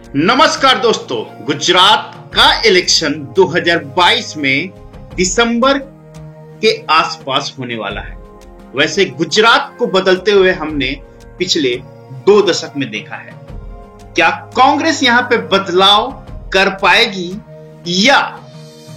नमस्कार दोस्तों, गुजरात का इलेक्शन 2022 में दिसंबर के आसपास होने वाला है। वैसे गुजरात को बदलते हुए हमने पिछले 2 दशक में देखा है। क्या कांग्रेस यहां पे बदलाव कर पाएगी या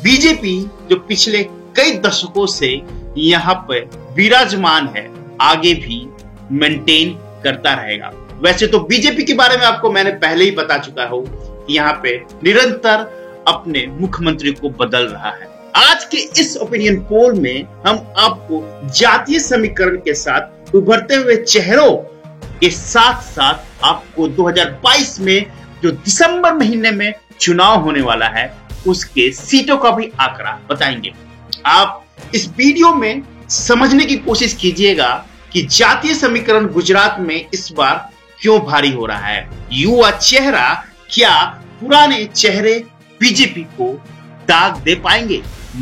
बीजेपी जो पिछले कई दशकों से यहां पर विराजमान है आगे भी मेंटेन करता रहेगा? वैसे तो बीजेपी के बारे में आपको मैंने पहले ही बता चुका हूं कि यहाँ पे निरंतर अपने मुख्यमंत्री को बदल रहा है। आज के इस ओपिनियन पोल में हम आपको जातीय समीकरण के साथ उभरते हुए चेहरों के साथ साथ आपको 2022 में जो दिसंबर महीने में चुनाव होने वाला है उसके सीटों का भी आंकड़ा बताएंगे। आप इस वीडियो में समझने की कोशिश कीजिएगा कि जातीय समीकरण गुजरात में इस बार क्यों भारी हो रहा है। युवा चेहरा क्या पुराने चेहरे बीजेपी को दाग दे पाएंगे?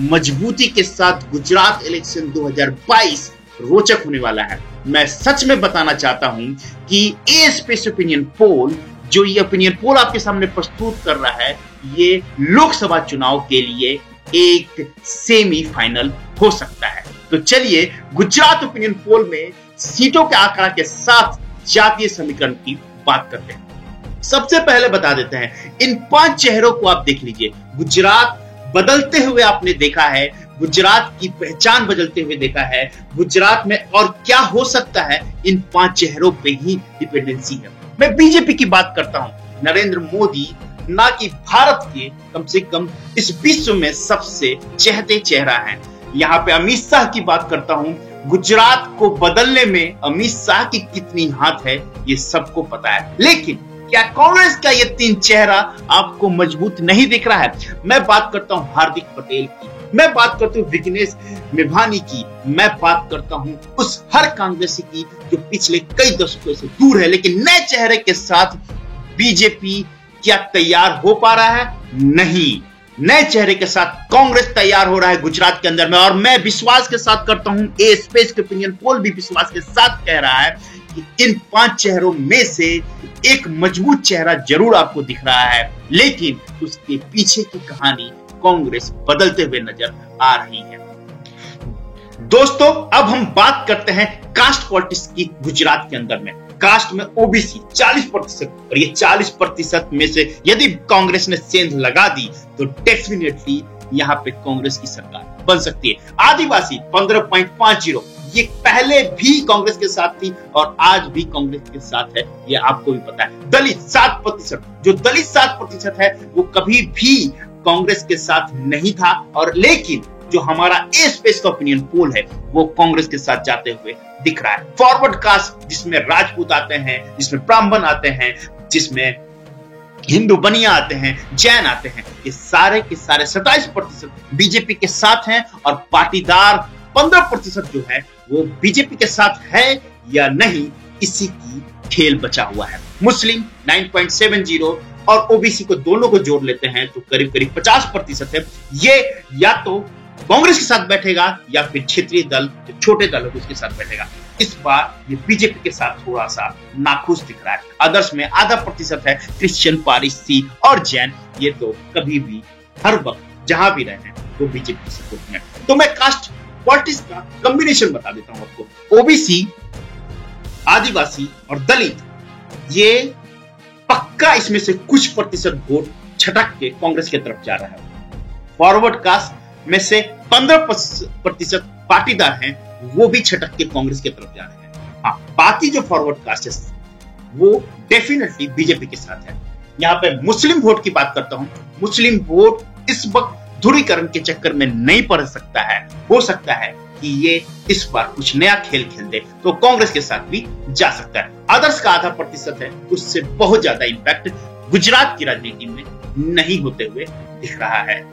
मजबूती के साथ गुजरात इलेक्शन 2022 रोचक होने वाला है। मैं सच में बताना चाहता हूं कि ये स्पेस ओपिनियन पोल जो ये ओपिनियन पोल आपके सामने प्रस्तुत कर रहा है ये लोकसभा चुनाव के लिए एक सेमीफाइनल हो सकता है। तो चलिए गुजरात ओपिनियन पोल में सीटों के आंकड़ा के साथ जातीय समीकरण की बात करते हैं। सबसे पहले बता देते हैं, इन 5 चेहरों को आप देख लीजिए। गुजरात बदलते हुए आपने देखा है, गुजरात की पहचान बदलते हुए देखा है। गुजरात में और क्या हो सकता है, इन 5 चेहरों पे ही डिपेंडेंसी है। मैं बीजेपी की बात करता हूं। नरेंद्र मोदी ना कि भारत के कम से कम इस विश्व में सबसे चहेते चेहरा है। यहाँ पे अमित शाह की बात करता हूं। गुजरात को बदलने में अमित शाह की कितनी हाथ है ये सबको पता है, लेकिन क्या कांग्रेस का ये 3 चेहरा आपको मजबूत नहीं दिख रहा है? मैं बात करता हूं हार्दिक पटेल की, मैं बात करता हूं विघ्नेश मेवानी की, मैं बात करता हूं उस हर कांग्रेसी की जो पिछले कई दशकों से दूर है। लेकिन नए चेहरे के साथ बीजेपी क्या तैयार हो पा रहा है? नहीं। नए चेहरे के साथ कांग्रेस तैयार हो रहा है गुजरात के अंदर में, और मैं विश्वास के साथ करता हूं, ए स्पेस के ओपिनियन पोल भी विश्वास के साथ कह रहा है कि इन 5 चेहरों में से एक मजबूत चेहरा जरूर आपको दिख रहा है, लेकिन उसके पीछे की कहानी कांग्रेस बदलते हुए नजर आ रही है। दोस्तों, अब हम बात करते हैं कास्ट पॉलिटिक्स की गुजरात के अंदर में। कास्ट में ओबीसी 40%, और ये 40% में से यदि कांग्रेस ने सेंध लगा दी तो डेफिनेटली यहाँ पे कांग्रेस की सरकार बन सकती है। आदिवासी 15.50, ये पहले भी कांग्रेस के साथ थी और आज भी कांग्रेस के साथ है, ये आपको भी पता है। दलित 7%, जो दलित 7% है वो कभी भी कांग्रेस के साथ नहीं था, और लेकिन जो हमारा ए स्पेस का ओपिनियन पोल है वो कांग्रेस के साथ जाते हुए दिख रहा है। फॉरवर्ड कास्ट जिसमें राजपूत आते हैं, जिसमें ब्राह्मण आते हैं, जिसमें हिंदू बनिया आते हैं, जैन आते हैं, ये सारे के सारे 27% बीजेपी के साथ हैं, और पाटीदार 15% जो है वो बीजेपी के साथ है या नहीं, इसी की खेल बचा हुआ है। मुस्लिम 9.70 और ओबीसी को दोनों को जोड़ लेते हैं तो करीब करीब 50% है। ये या तो कांग्रेस के साथ बैठेगा या फिर क्षेत्रीय दल जो छोटे दल है उसके साथ बैठेगा। इस बार ये बीजेपी के साथ थोड़ा सा नाखुश दिख रहा है। अदर्स में आधा प्रतिशत है क्रिश्चियन, पारसी और जैन, ये तो कभी भी हर वक्त जहां भी रहे हैं वो बीजेपी के सपोर्ट में। तो मैं कास्ट पॉलिटिक्स का कॉम्बिनेशन बता देता हूं आपको। ओबीसी, आदिवासी और दलित, ये पक्का इसमें से कुछ प्रतिशत वोट छटक के कांग्रेस की तरफ जा रहा है। फॉरवर्ड कास्ट में से 15% पाटीदार हैं, वो भी छटक के कांग्रेस की तरफ जा रहे हैं। हाँ, बाकी जो फॉरवर्ड कास्ट है वो डेफिनेटली बीजेपी के साथ है। यहाँ पे मुस्लिम वोट की बात करता हूं। मुस्लिम वोट इस वक्त ध्रुवीकरण के चक्कर में नहीं पड़ सकता है। हो सकता है कि ये इस बार कुछ नया खेल खेल दे तो कांग्रेस के साथ भी जा सकता है। अदर्स का आधा प्रतिशत है, उससे बहुत ज्यादा इंपैक्ट गुजरात की राजनीति में नहीं होते हुए दिख रहा है।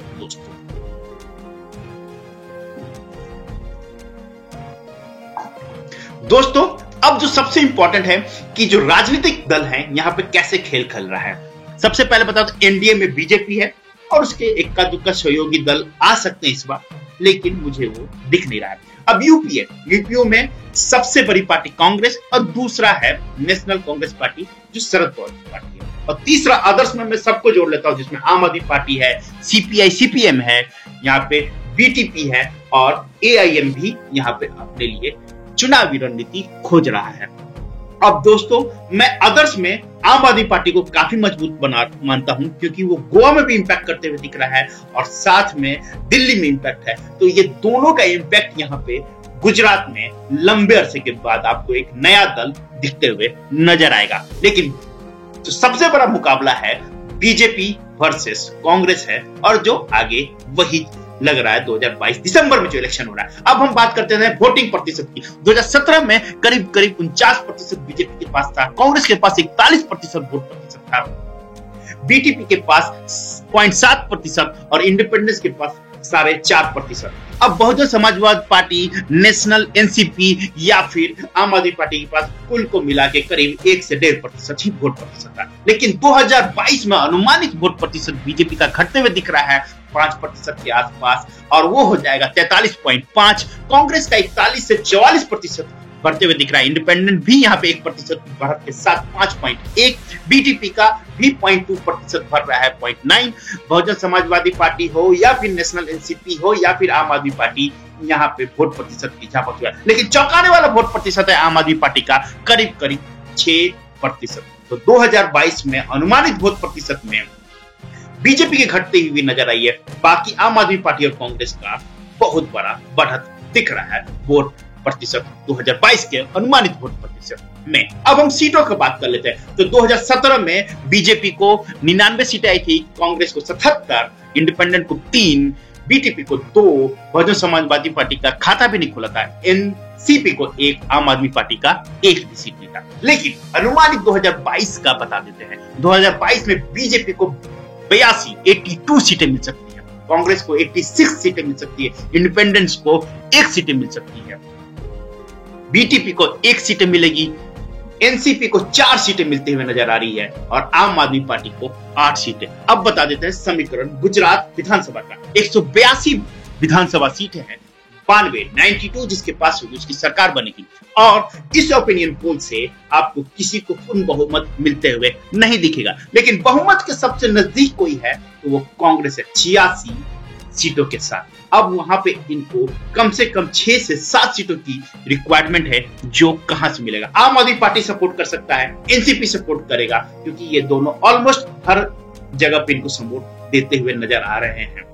दोस्तों, अब जो सबसे इंपॉर्टेंट है कि जो राजनीतिक दल हैं यहां पे कैसे खेल खेल रहा है। सबसे पहले बताओ तो एनडीए में बीजेपी है और उसके इक्का दुक्का सहयोगी दल आ सकते हैं इस बार, लेकिन मुझे वो दिख नहीं रहा है। अब यूपीओ में सबसे बड़ी पार्टी कांग्रेस और दूसरा है नेशनल कांग्रेस पार्टी जो शरद पवार की पार्टी है, और तीसरा आदर्श में मैं सबको जोड़ लेता हूं जिसमें आम आदमी पार्टी है, सीपीआई सीपीएम है, यहाँ पे बीटीपी है और एआईएम भी यहाँ पे अपने लिए चुनावी रणनीति खोज रहा है। अब दोस्तों मैं आदर्श में आम आदमी पार्टी को काफी मजबूत मानता हूं क्योंकि वो गोवा में भी इंपैक्ट करते हुए दिख रहा है और साथ में दिल्ली में इंपैक्ट है, तो ये दोनों का इंपैक्ट यहाँ पे गुजरात में लंबे अरसे के बाद आपको एक नया दल दिखते हुए नजर आएगा। लेकिन जो सबसे बड़ा मुकाबला है बीजेपी वर्सेस कांग्रेस है और जो आगे वही लग रहा है 2022 दिसंबर में जो इलेक्शन हो रहा है। अब हम बात करते हैं वोटिंग प्रतिशत की। 2017 में करीब 49% बीजेपी के पास था, कांग्रेस के पास 41% वोट प्रतिशत था, बीटीपी के पास 0.7% और इंडिपेंडेंस के पास 4.5%। अब Bahujan Samajwadi party, national NCP या फिर आम आदमी पार्टी के पास कुल को मिला के करीब 1 से 1.5% ही वोट प्रतिशत था। लेकिन 2022 में अनुमानित वोट प्रतिशत बीजेपी का घटते हुए दिख रहा है 5% के आसपास और वो हो जाएगा 43.5। कांग्रेस का 41 से 44% बढ़ते हुए दिख रहा है, इंडिपेंडेंट भी यहाँ पे 1% बढ़त के साथ 5.1, बीटीपी का भी 0.2% बढ़ रहा है 0.9। बहुजन समाजवादी पार्टी हो या फिर नेशनल एनसीपी हो या फिर आम आदमी पार्टी, यहाँ पे वोट प्रतिशत की इजाफत हुआ है। लेकिन चौंकाने वाला वोट प्रतिशत है आम आदमी पार्टी का करीब 6%। तो 2022 में अनुमानित वोट प्रतिशत में बीजेपी के घटते हुए नजर आई है, बाकी आम आदमी पार्टी और कांग्रेस का बहुत बड़ा बढ़त दिख रहा है वोट प्रतिशत 2022 के अनुमानित वोट प्रतिशत में। अब हम सीटों की बात कर लेते हैं। तो 2017 में बीजेपी को 99 सीटें आई थी, कांग्रेस को 77, इंडिपेंडेंट को 3, बीटीपी को 2, बहुजन समाजवादी पार्टी का खाता भी नहीं खुला था, एनसीपी को 1, आम आदमी पार्टी का 1 भी सीट नहीं था। लेकिन अनुमानित 2022 का बता देते हैं। 2022 में बीजेपी को 82 सीटें मिल सकती है, कांग्रेस को 86 सीटें मिल सकती है, इंडिपेंडेंस को 1 सीटें मिल सकती है, बीटीपी को 1 सीटें मिलेगी, एनसीपी को 4 सीटें मिलती हुई नजर आ रही है और आम आदमी पार्टी को 8 सीटें। अब बता देते हैं समीकरण गुजरात विधानसभा का। 182 विधानसभा सीटें हैं, 92 जिसके पास होगी उसकी सरकार बनेगी और इस ओपिनियन पोल से आपको किसी को पूर्ण बहुमत मिलते हुए नहीं दिखेगा। लेकिन बहुमत के सबसे नजदीक कोई है तो वो कांग्रेस है 86 सीटों के साथ। अब वहां पे इनको कम से कम 6 से 7 सीटों की रिक्वायरमेंट है, जो कहां से मिलेगा? आम आदमी पार्टी सपोर्ट कर सकता है, एनसीपी सपोर्ट करेगा क्योंकि ये दोनों ऑलमोस्ट हर जगह पे इनको सपोर्ट देते हुए नजर आ रहे हैं।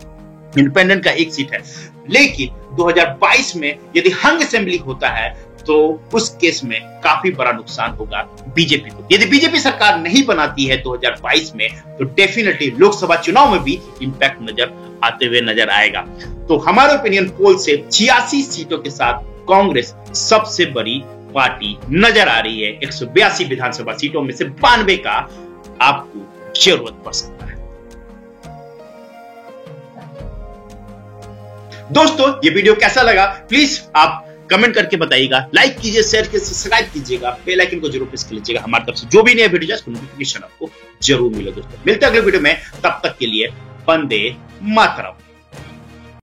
इंडिपेंडेंट का 1 सीट है, लेकिन 2022 में यदि हंग असेंबली होता है तो उस केस में काफी बड़ा नुकसान होगा बीजेपी को। यदि बीजेपी सरकार नहीं बनाती है 2022 में तो डेफिनेटली लोकसभा चुनाव में भी इंपैक्ट नजर आते हुए नजर आएगा। तो हमारे ओपिनियन पोल से 86 सीटों के साथ कांग्रेस सबसे बड़ी पार्टी नजर आ रही है। 182 विधानसभा सीटों में से 92 का आपको जरूरत पड़ सकता है। दोस्तों ये वीडियो कैसा लगा प्लीज आप कमेंट करके बताइएगा, लाइक कीजिए, शेयर कीजिए, सब्सक्राइब कीजिएगा, बेल आइकन को जरूर प्रेस कर लीजिएगा। हमारी तरफ से जो भी नया वीडियो जाए उसका नोटिफिकेशन आपको जरूर मिले। दोस्तों मिलते हैं अगले वीडियो में, तब तक के लिए वंदे मातरम।